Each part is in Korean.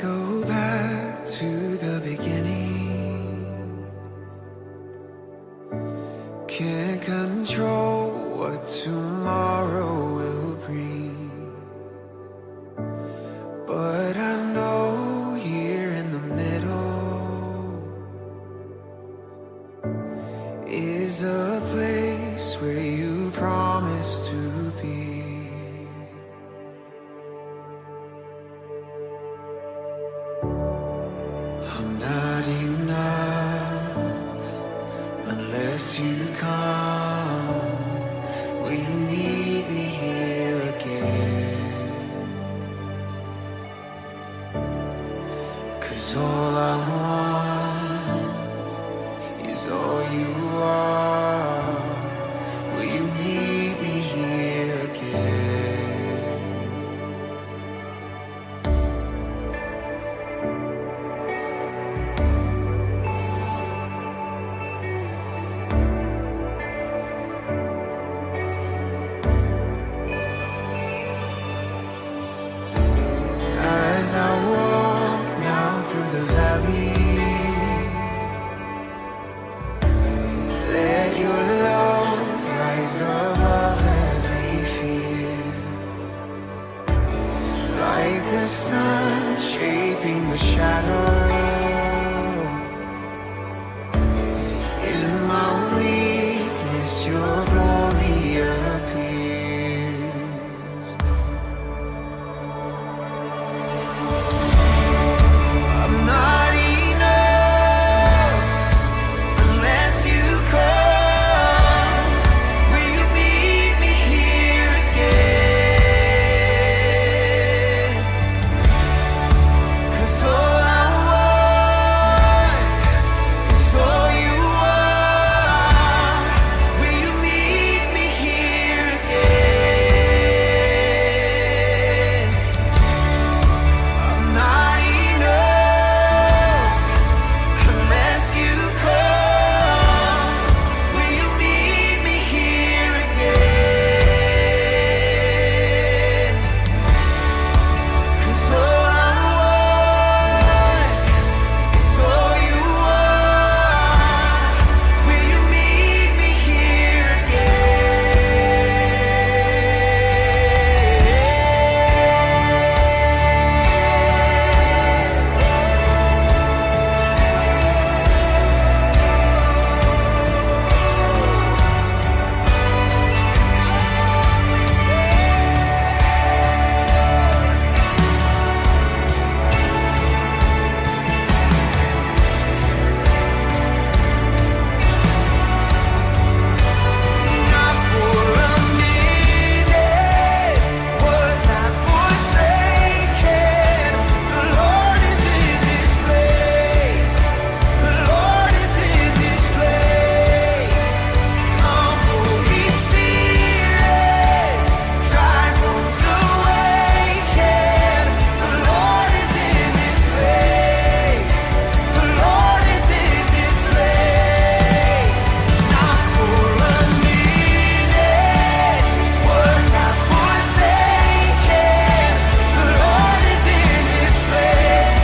go back to the beginning. Can't control what tomorrow will bring, but I know here in the middle is a place where you promised to be. I'm not enough unless you come. Will you meet me here again? 'Cause all I want is all you are. Will you meet me here again? As I walk now through the valley, let your love rise above every fear, like the sun shaping the shadow. In my weakness, your glory appears. I'm not enough unless you come. Will you meet me here again? 'Cause all I want is all you are. Will you meet me here again? I'm not enough unless you come. Will you meet me here again? 'Cause all I want is all you are. Will you meet me here Not for a minute was I forsaken. The Lord is in this place. The Lord is in this place. Come, Holy Spirit, dry bones awaken. The Lord is in this place. The Lord is in this place. Not for a minute was I forsaken. The Lord is in this place.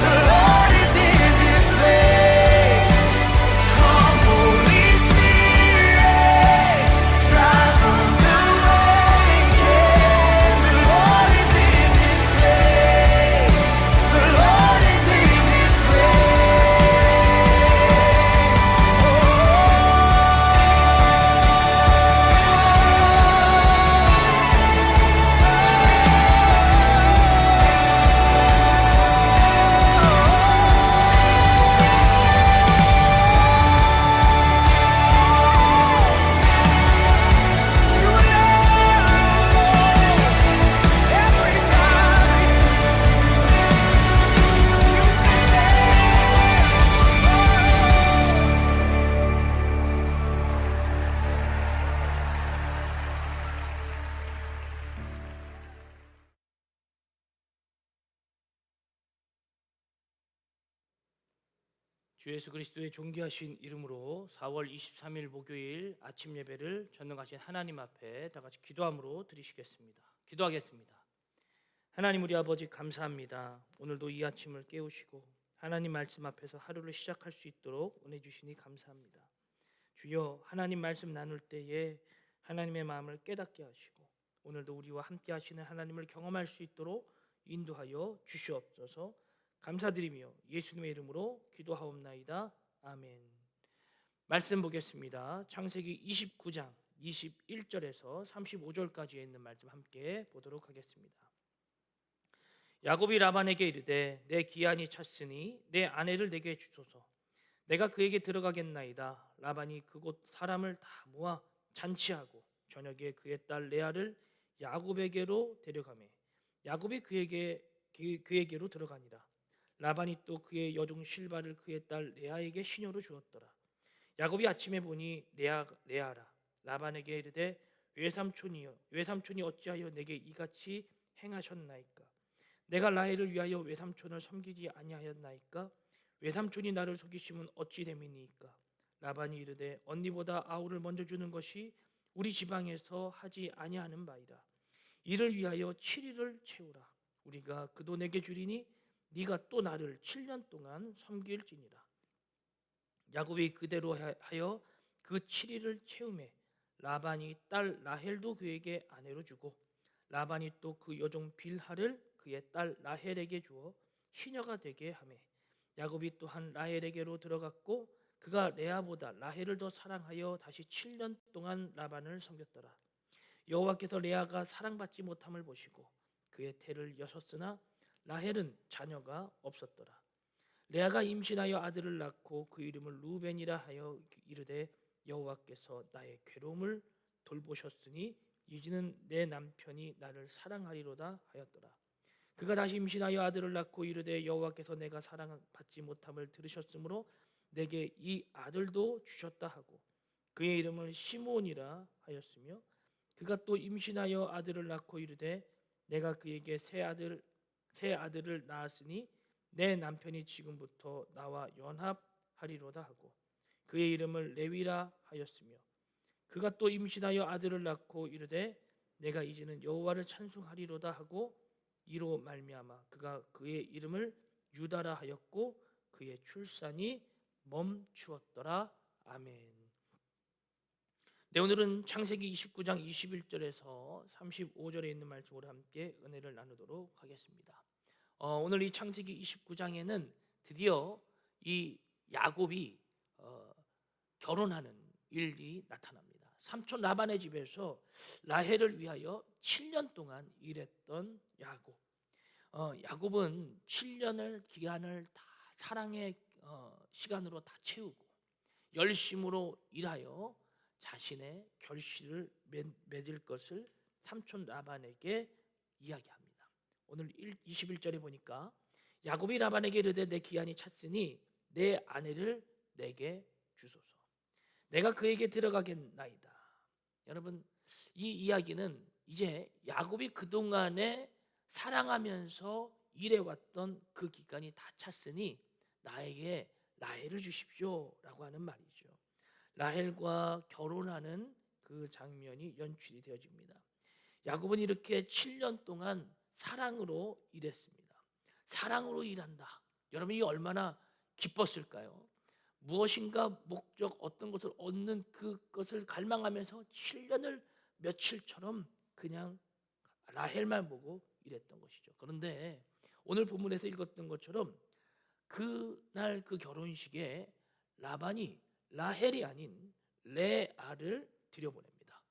The Lord is in this place. Come, Holy Spirit, dry bones awaken. The Lord is in this place. The Lord is in this 주 예수 그리스도의 존귀하신 이름으로 4월 23일 목요일 아침 예배를 전능하신 하나님 앞에 다 같이 기도함으로 드리시겠습니다. 기도하겠습니다. 하나님 우리 아버지 감사합니다. 오늘도 이 아침을 깨우시고 하나님 말씀 앞에서 하루를 시작할 수 있도록 은혜 주시니 감사합니다. 주여, 하나님 말씀 나눌 때에 하나님의 마음을 깨닫게 하시고 오늘도 우리와 함께 하시는 하나님을 경험할 수 있도록 인도하여 주시옵소서. 감사드리며 예수님의 이름으로 기도하옵나이다. 아멘. 말씀 보겠습니다. 창세기 29장 21절에서 35절까지에 있는 말씀 함께 보도록 하겠습니다. 야곱이 라반에게 이르되 내 기한이 찼으니 내 아내를 내게 주소서. 내가 그에게 들어가겠나이다. 라반이 그곳 사람을 다 모아 잔치하고 저녁에 그의 딸 레아를 야곱에게로 데려가매 야곱이 그에게로 들어가니라. 라반이 또 그의 여종 실바를 그의 딸 레아에게 시녀로 주었더라. 야곱이 아침에 보니 레아라. 라반에게 이르되 외삼촌이 어찌하여 내게 이같이 행하셨나이까? 내가 라헬을 위하여 외삼촌을 섬기지 아니하였나이까? 외삼촌이 나를 속이심은 어찌 됨이니까? 라반이 이르되 언니보다 아우를 먼저 주는 것이 우리 지방에서 하지 아니하는 바이다. 이를 위하여 7일을 채우라. 우리가 그도 내게 주리니 네가 또 나를 7년 동안 섬길지니라. 야곱이 그대로 하여 그 7일을 채우매 라반이 딸 라헬도 그에게 아내로 주고 라반이 또 그 여종 빌하를 그의 딸 라헬에게 주어 시녀가 되게 하매 야곱이 또한 라헬에게로 들어갔고 그가 레아보다 라헬을 더 사랑하여 다시 7년 동안 라반을 섬겼더라. 여호와께서 레아가 사랑받지 못함을 보시고 그의 태를 여셨으나 라헬은 자녀가 없었더라. 레아가 임신하여 아들을 낳고 그 이름을 루벤이라 하여 이르되 여호와께서 나의 괴로움을 돌보셨으니 이제는 내 남편이 나를 사랑하리로다 하였더라. 그가 다시 임신하여 아들을 낳고 이르되 여호와께서 내가 사랑받지 못함을 들으셨으므로 내게 이 아들도 주셨다 하고 그의 이름을 시므온이라 하였으며 그가 또 임신하여 아들을 낳고 이르되 내가 그에게 새 아들을 낳았으니 내 남편이 지금부터 나와 연합하리로다 하고 그의 이름을 레위라 하였으며 그가 또 임신하여 아들을 낳고 이르되 내가 이제는 여호와를 찬송하리로다 하고 이로 말미암아 그가 그의 이름을 유다라 하였고 그의 출산이 멈추었더라. 아멘. 네, 오늘은 창세기 29장 21절에서 35절에 있는 말씀으로 함께 은혜를 나누도록 하겠습니다. 오늘 이 창세기 29장에는 드디어 이 야곱이 결혼하는 일이 나타납니다. 삼촌 라반의 집에서 라헬을 위하여 7년 동안 일했던 야곱. 야곱은 7년을 기간을 다 사랑의 시간으로 다 채우고 열심으로 일하여 자신의 결실을 맺을 것을 삼촌 라반에게 이야기합니다. 오늘 21절에 보니까 야곱이 라반에게 이르되 내 기한이 찼으니 내 아내를 내게 주소서. 내가 그에게 들어가겠나이다. 여러분, 이 이야기는 이제 야곱이 그동안에 사랑하면서 일해왔던 그 기간이 다 찼으니 나에게 라헬을 주십시오 라고 하는 말이죠. 라헬과 결혼하는 그 장면이 연출이 되어집니다. 야곱은 이렇게 7년 동안 사랑으로 일했습니다. 사랑으로 일한다. 여러분, 이 얼마나 기뻤을까요? 무엇인가 목적, 어떤 것을 얻는 그것을 갈망하면서 7년을 며칠처럼 그냥 라헬만 보고 일했던 것이죠. 그런데 오늘 본문에서 읽었던 것처럼 그날 그 결혼식에 라반이 라헬이 아닌 레아를 들여보냅니다.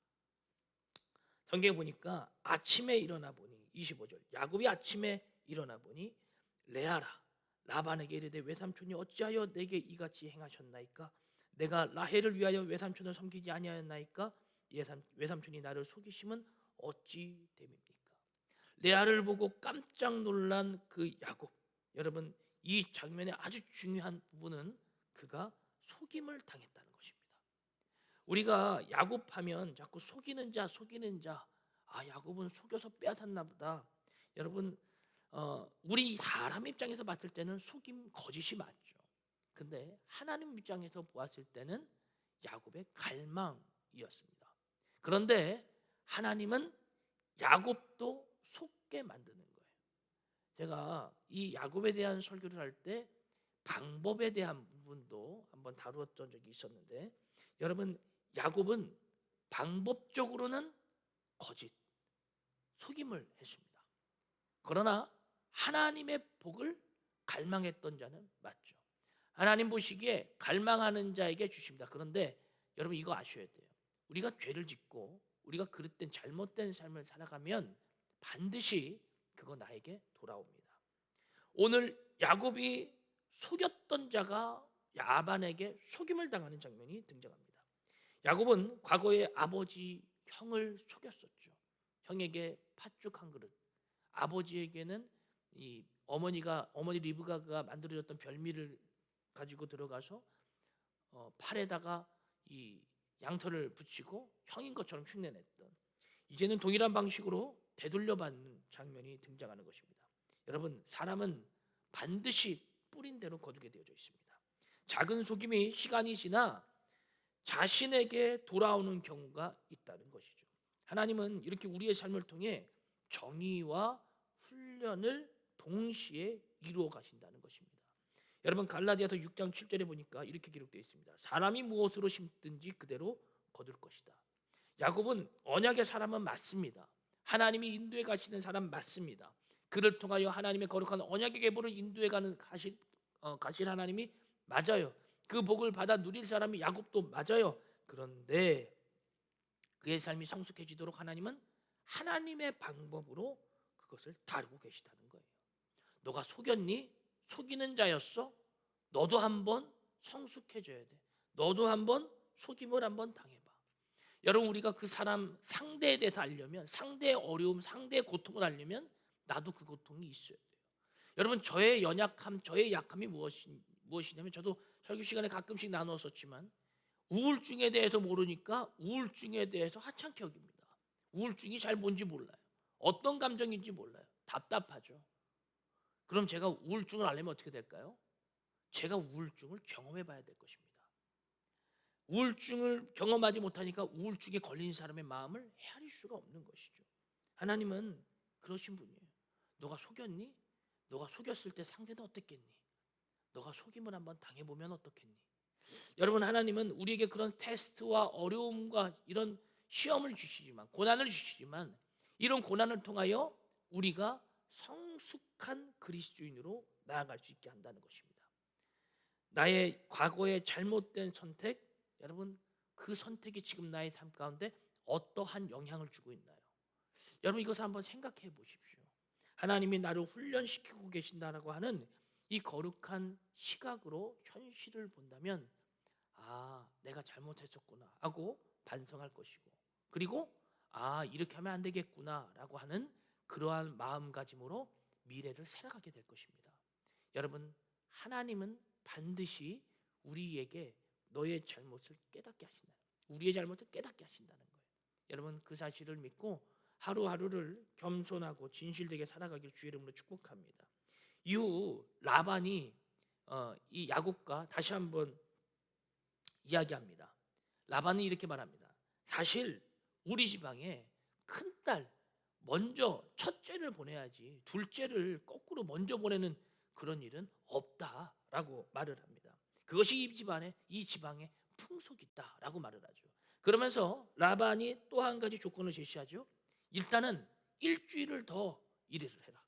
성경에 보니까 아침에 일어나 보니 25절 야곱이 아침에 일어나 보니 레아라 라반에게 이르되 외삼촌이 어찌하여 내게 이같이 행하셨나이까? 내가 라헬을 위하여 외삼촌을 섬기지 아니하였나이까? 외삼촌이 나를 속이심은 어찌 됨입니까? 레아를 보고 깜짝 놀란 그 야곱. 여러분, 이 장면의 아주 중요한 부분은 그가 속임을 당했다는 것입니다. 우리가 야곱하면 자꾸 속이는 자, 야곱은 속여서 빼앗았나 보다. 여러분, 우리 사람 입장에서 봤을 때는 속임, 거짓이 맞죠. 근데 하나님 입장에서 보았을 때는 야곱의 갈망이었습니다. 그런데 하나님은 야곱도 속게 만드는 거예요. 제가 이 야곱에 대한 설교를 할 때 방법에 대한 부분도 한번 다루었던 적이 있었는데, 여러분, 야곱은 방법적으로는 거짓, 속임을 했습니다. 그러나 하나님의 복을 갈망했던 자는 맞죠. 하나님 보시기에 갈망하는 자에게 주십니다. 그런데 여러분, 이거 아셔야 돼요. 우리가 죄를 짓고 우리가 그릇된 잘못된 삶을 살아가면 반드시 그거 나에게 돌아옵니다. 오늘 야곱이 속였던 자가 야반에게 속임을 당하는 장면이 등장합니다. 야곱은 과거에 아버지 형을 속였었죠. 형에게 팥죽 한 그릇, 아버지에게는 이 어머니 리브가가 만들어줬던 별미를 가지고 들어가서 팔에다가 이 양털을 붙이고 형인 것처럼 흉내냈던, 이제는 동일한 방식으로 되돌려받는 장면이 등장하는 것입니다. 여러분, 사람은 반드시 뿌린 대로 거두게 되어져 있습니다. 작은 속임이 시간이 지나 자신에게 돌아오는 경우가 있다는 것이죠. 하나님은 이렇게 우리의 삶을 통해 정의와 훈련을 동시에 이루어 가신다는 것입니다. 여러분, 갈라디아서 6장 7절에 보니까 이렇게 기록되어 있습니다. 사람이 무엇으로 심든지 그대로 거둘 것이다. 야곱은 언약의 사람은 맞습니다. 하나님이 인도해 가시는 사람 맞습니다. 그를 통하여 하나님의 거룩한 언약의 계보를 인도해 가실 하나님이 맞아요. 그 복을 받아 누릴 사람이 야곱도 맞아요. 그런데 그의 삶이 성숙해지도록 하나님은 하나님의 방법으로 그것을 다루고 계시다는 거예요. 너가 속였니? 속이는 자였어? 너도 한번 성숙해져야 돼. 너도 한번 속임을 한번 당해봐. 여러분, 우리가 그 사람 상대에 대해서 알려면, 상대의 어려움, 상대의 고통을 알려면 나도 그 고통이 있어야 돼요. 여러분, 저의 연약함, 저의 약함이 무엇이냐면, 저도 설교 시간에 가끔씩 나누었었지만 우울증에 대해서 모르니까 우울증에 대해서 하찮게 여깁니다. 우울증이 잘 뭔지 몰라요. 어떤 감정인지 몰라요. 답답하죠. 그럼 제가 우울증을 알려면 어떻게 될까요? 제가 우울증을 경험해 봐야 될 것입니다. 우울증을 경험하지 못하니까 우울증에 걸린 사람의 마음을 헤아릴 수가 없는 것이죠. 하나님은 그러신 분이에요. 너가 속였니? 너가 속였을 때 상대는 어땠겠니? 너가 속임을 한번 당해보면 어떻겠니? 여러분, 하나님은 우리에게 그런 테스트와 어려움과 이런 시험을 주시지만, 고난을 주시지만, 이런 고난을 통하여 우리가 성숙한 그리스도인으로 나아갈 수 있게 한다는 것입니다. 나의 과거의 잘못된 선택, 여러분, 그 선택이 지금 나의 삶 가운데 어떠한 영향을 주고 있나요? 여러분, 이것을 한번 생각해 보십시오. 하나님이 나를 훈련시키고 계신다라고 하는 이 거룩한 시각으로 현실을 본다면, 내가 잘못했었구나 하고 반성할 것이고, 그리고 이렇게 하면 안 되겠구나 라고 하는 그러한 마음가짐으로 미래를 살아가게 될 것입니다. 여러분, 하나님은 반드시 우리에게 너의 잘못을 깨닫게 하신다. 우리의 잘못을 깨닫게 하신다는 거예요. 여러분, 그 사실을 믿고 하루하루를 겸손하고 진실되게 살아가길 주의 이름으로 축복합니다. 이후 라반이 이 야곱과 다시 한번 이야기합니다. 라반은 이렇게 말합니다. 사실 우리 지방에 큰딸 먼저 첫째를 보내야지 둘째를 거꾸로 먼저 보내는 그런 일은 없다라고 말을 합니다. 그것이 이 지방의 풍속이다라고 말을 하죠. 그러면서 라반이 또 한 가지 조건을 제시하죠. 일단은 일주일을 더 일을 해라.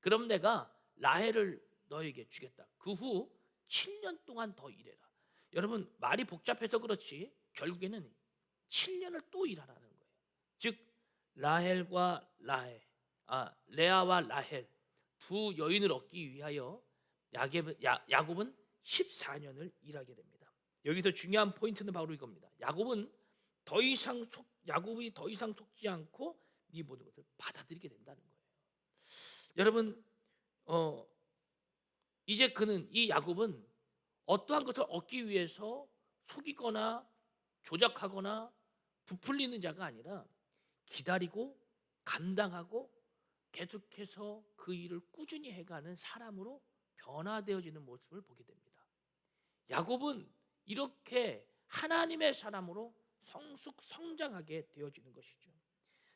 그럼 내가 라헬을 너에게 주겠다. 그 후 7년 동안 더 일해라. 여러분, 말이 복잡해서 그렇지 결국에는 7년을 또 일하라는 거예요. 즉 라헬과 레아와 라헬 두 여인을 얻기 위하여 야곱은 14년을 일하게 됩니다. 여기서 중요한 포인트는 바로 이겁니다. 야곱이 더 이상 속지 않고 네 모든 것을 받아들이게 된다는 거예요. 여러분, 이제 이 야곱은 어떠한 것을 얻기 위해서 속이거나 조작하거나 부풀리는 자가 아니라 기다리고 감당하고 계속해서 그 일을 꾸준히 해가는 사람으로 변화되어지는 모습을 보게 됩니다. 야곱은 이렇게 하나님의 사람으로 성장하게 되어지는 것이죠.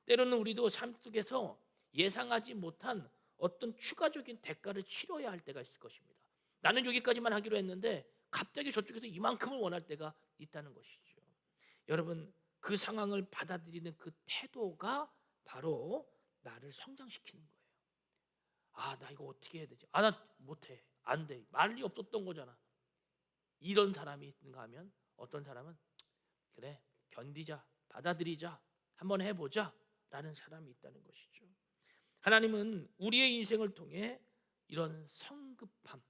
때로는 우리도 삶 속에서 예상하지 못한 어떤 추가적인 대가를 치러야 할 때가 있을 것입니다. 나는 여기까지만 하기로 했는데 갑자기 저쪽에서 이만큼을 원할 때가 있다는 것이죠. 여러분, 그 상황을 받아들이는 그 태도가 바로 나를 성장시키는 거예요. 아, 나 이거 어떻게 해야 되지? 아, 나 못해. 안 돼. 말이 없었던 거잖아. 이런 사람이 있는가 하면, 어떤 사람은 그래, 견디자, 받아들이자, 한번 해보자 라는 사람이 있다는 것이죠. 하나님은 우리의 인생을 통해 이런 성급함,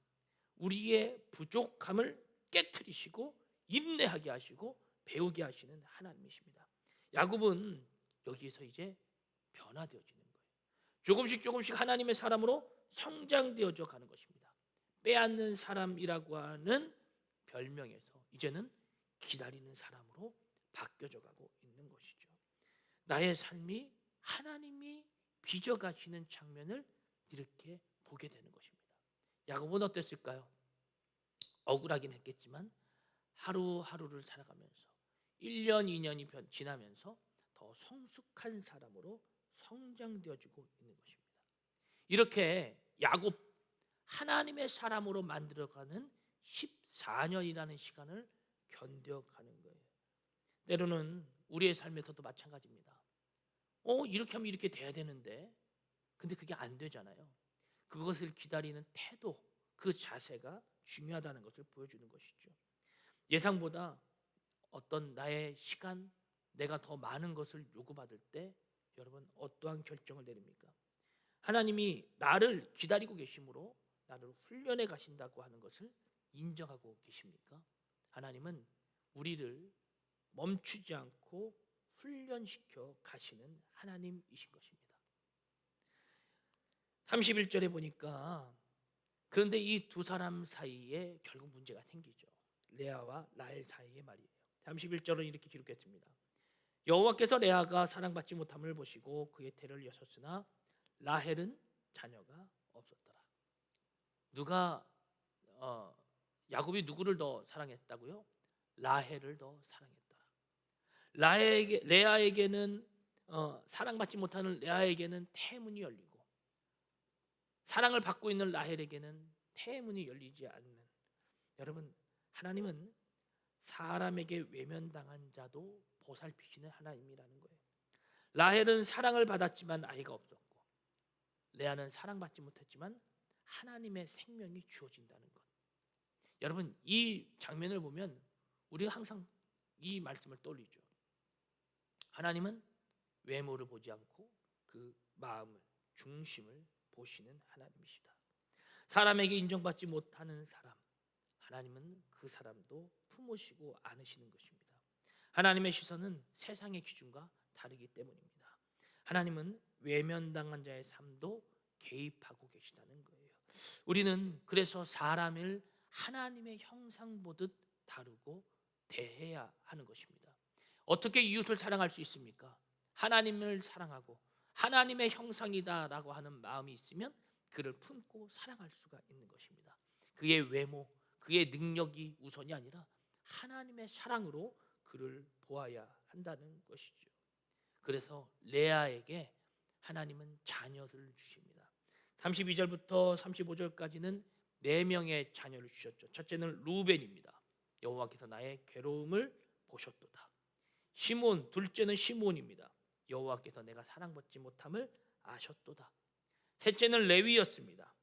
우리의 부족함을 깨트리시고 인내하게 하시고 배우게 하시는 하나님이십니다. 야곱은 여기에서 이제 변화되어지는 거예요. 조금씩 하나님의 사람으로 성장되어져 가는 것입니다. 빼앗는 사람이라고 하는 별명에서 이제는 기다리는 사람으로 바뀌어져 가고 있는 것이죠. 나의 삶이 하나님이 빚어가시는 장면을 이렇게 보게 되는 것입니다. 야곱은 어땠을까요? 억울하긴 했겠지만 하루하루를 살아가면서 1년, 2년이 지나면서 더 성숙한 사람으로 성장되어지고 있는 것입니다. 이렇게 야곱, 하나님의 사람으로 만들어가는 14년이라는 시간을 견뎌가는 거예요. 때로는 우리의 삶에서도 마찬가지입니다. 이렇게 하면 이렇게 돼야 되는데, 근데 그게 안 되잖아요. 그것을 기다리는 태도, 그 자세가 중요하다는 것을 보여주는 것이죠. 예상보다 어떤 나의 시간, 내가 더 많은 것을 요구받을 때 여러분 어떠한 결정을 내립니까? 하나님이 나를 기다리고 계심으로 나를 훈련해 가신다고 하는 것을 인정하고 계십니까? 하나님은 우리를 멈추지 않고 훈련시켜 가시는 하나님이신 것입니다. 31절에 보니까 그런데 이 두 사람 사이에 결국 문제가 생기죠. 레아와 라헬 사이의 말이에요. 31절은 이렇게 기록했습니다. 여호와께서 레아가 사랑받지 못함을 보시고 그의 태를 여셨으나 라헬은 자녀가 없었더라. 야곱이 누구를 더 사랑했다고요? 라헬을 더 사랑했더라. 레아에게는 사랑받지 못하는 레아에게는 태문이 열리고, 사랑을 받고 있는 라헬에게는 태문이 열리지 않는, 여러분, 하나님은 사람에게 외면당한 자도 보살피시는 하나님이라는 거예요. 라헬은 사랑을 받았지만 아이가 없었고, 레아는 사랑받지 못했지만 하나님의 생명이 주어진다는 것. 여러분, 이 장면을 보면 우리가 항상 이 말씀을 떠올리죠. 하나님은 외모를 보지 않고 그 마음을, 중심을 보시는 하나님이시다. 사람에게 인정받지 못하는 사람, 하나님은 그 사람도 품으시고 안으시는 것입니다. 하나님의 시선은 세상의 기준과 다르기 때문입니다. 하나님은 외면당한 자의 삶도 개입하고 계시다는 거예요. 우리는 그래서 사람을 하나님의 형상 보듯 다루고 대해야 하는 것입니다. 어떻게 이웃을 사랑할 수 있습니까? 하나님을 사랑하고 하나님의 형상이다라고 하는 마음이 있으면 그를 품고 사랑할 수가 있는 것입니다. 그의 외모, 그의 능력이 우선이 아니라 하나님의 사랑으로 그를 보아야 한다는 것이죠. 그래서 레아에게 하나님은 자녀를 주십니다. 32절부터 35절까지는 4명의 자녀를 주셨죠. 첫째는 루벤입니다. 여호와께서 나의 괴로움을 보셨도다. 시몬, 둘째는 시몬입니다. 여호와께서 내가 사랑받지 못함을 아셨도다. 셋째는 레위였습니다.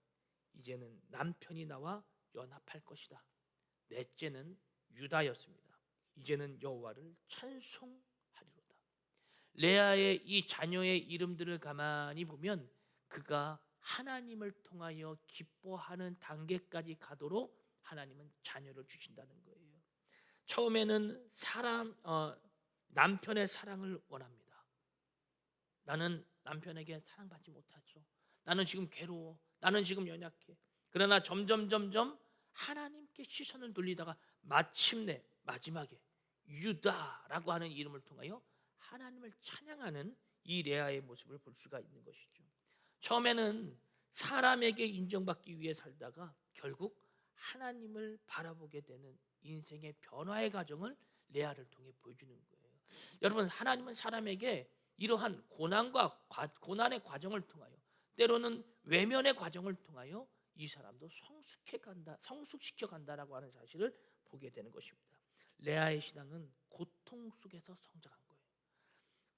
이제는 남편이 나와 연합할 것이다. 넷째는 유다였습니다. 이제는 여호와를 찬송하리로다. 레아의 이 자녀의 이름들을 가만히 보면 그가 하나님을 통하여 기뻐하는 단계까지 가도록 하나님은 자녀를 주신다는 거예요. 처음에는 남편의 사랑을 원합니다. 나는 남편에게 사랑받지 못하죠. 나는 지금 괴로워. 나는 지금 연약해. 그러나 점점 하나님께 시선을 돌리다가 마침내 마지막에 유다라고 하는 이름을 통하여 하나님을 찬양하는 이 레아의 모습을 볼 수가 있는 것이죠. 처음에는 사람에게 인정받기 위해 살다가 결국 하나님을 바라보게 되는 인생의 변화의 과정을 레아를 통해 보여주는 거예요. 여러분, 하나님은 사람에게 이러한 고난의 과정을 통하여 때로는 외면의 과정을 통하여 이 사람도 성숙시켜 간다라고 하는 사실을 보게 되는 것입니다. 레아의 신앙은 고통 속에서 성장한 거예요.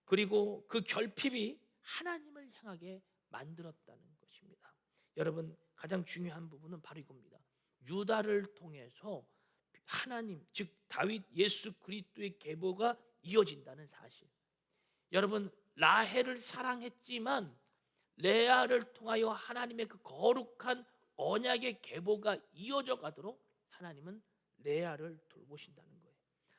그리고 그 결핍이 하나님을 향하게 만들었다는 것입니다. 여러분, 가장 중요한 부분은 바로 이겁니다. 유다를 통해서 하나님, 즉 다윗 예수 그리스도의 계보가 이어진다는 사실. 여러분, 라헬을 사랑했지만 레아를 통하여 하나님의 그 거룩한 언약의 계보가 이어져 가도록 하나님은 레아를 돌보신다는 거예요.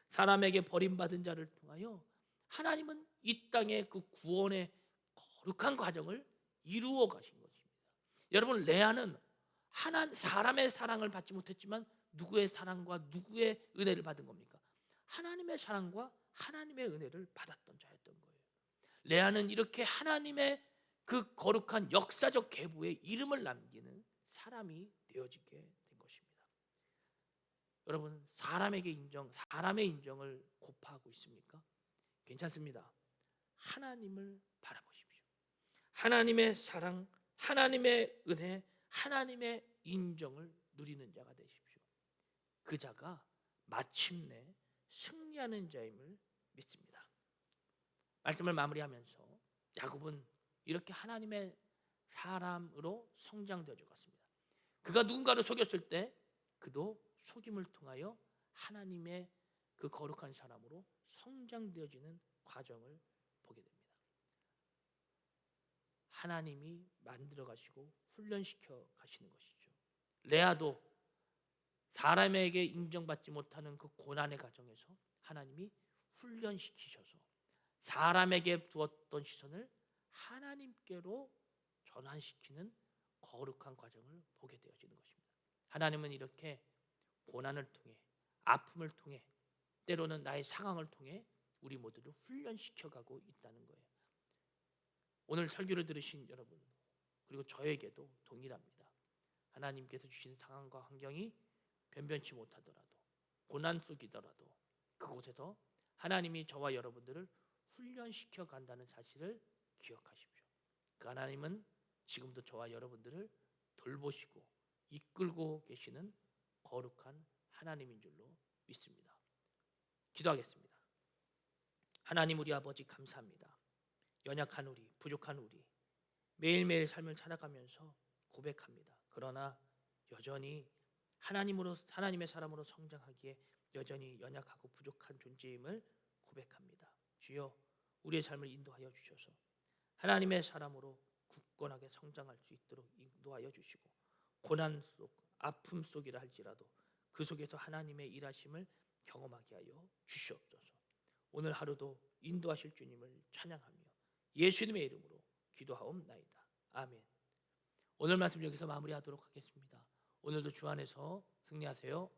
사람에게 버림받은 자를 통하여 하나님은 이 땅의 그 구원의 거룩한 과정을 이루어 가신 것입니다. 여러분, 레아는 사람의 사랑을 받지 못했지만 누구의 사랑과 누구의 은혜를 받은 겁니까? 하나님의 사랑과 하나님의 은혜를 받았던 자였던 거예요. 레아는 이렇게 하나님의 그 거룩한 역사적 계보에 이름을 남기는 사람이 되어지게 된 것입니다. 여러분, 사람의 인정을 고파하고 있습니까? 괜찮습니다. 하나님을 바라보십시오. 하나님의 사랑, 하나님의 은혜, 하나님의 인정을 누리는 자가 되십시오. 그 자가 마침내 승리하는 자임을 믿습니다. 말씀을 마무리하면서 야곱은 이렇게 하나님의 사람으로 성장되어 갔습니다. 그가 누군가를 속였을 때 그도 속임을 통하여 하나님의 그 거룩한 사람으로 성장되어지는 과정을 보게 됩니다. 하나님이 만들어 가시고 훈련시켜 가시는 것이죠. 레아도 사람에게 인정받지 못하는 그 고난의 과정에서 하나님이 훈련시키셔서 사람에게 두었던 시선을 하나님께로 전환시키는 거룩한 과정을 보게 되어지는 것입니다. 하나님은 이렇게 고난을 통해, 아픔을 통해, 때로는 나의 상황을 통해 우리 모두를 훈련시켜가고 있다는 거예요. 오늘 설교를 들으신 여러분, 그리고 저에게도 동일합니다. 하나님께서 주신 상황과 환경이 변변치 못하더라도, 고난 속이더라도 그곳에서 하나님이 저와 여러분들을 훈련시켜 간다는 사실을 기억하십시오. 그 하나님은 지금도 저와 여러분들을 돌보시고 이끌고 계시는 거룩한 하나님인 줄로 믿습니다. 기도하겠습니다. 하나님, 우리 아버지 감사합니다. 연약한 우리, 부족한 우리, 매일매일 삶을 살아가면서 고백합니다. 그러나 여전히 하나님의 사람으로 성장하기에 여전히 연약하고 부족한 존재임을 고백합니다. 주여, 우리의 삶을 인도하여 주셔서 하나님의 사람으로 굳건하게 성장할 수 있도록 인도하여 주시고, 고난 속, 아픔 속이라 할지라도 그 속에서 하나님의 일하심을 경험하게 하여 주시옵소서. 오늘 하루도 인도하실 주님을 찬양하며 예수님의 이름으로 기도하옵나이다. 아멘. 오늘 말씀 여기서 마무리하도록 하겠습니다. 오늘도 주 안에서 승리하세요.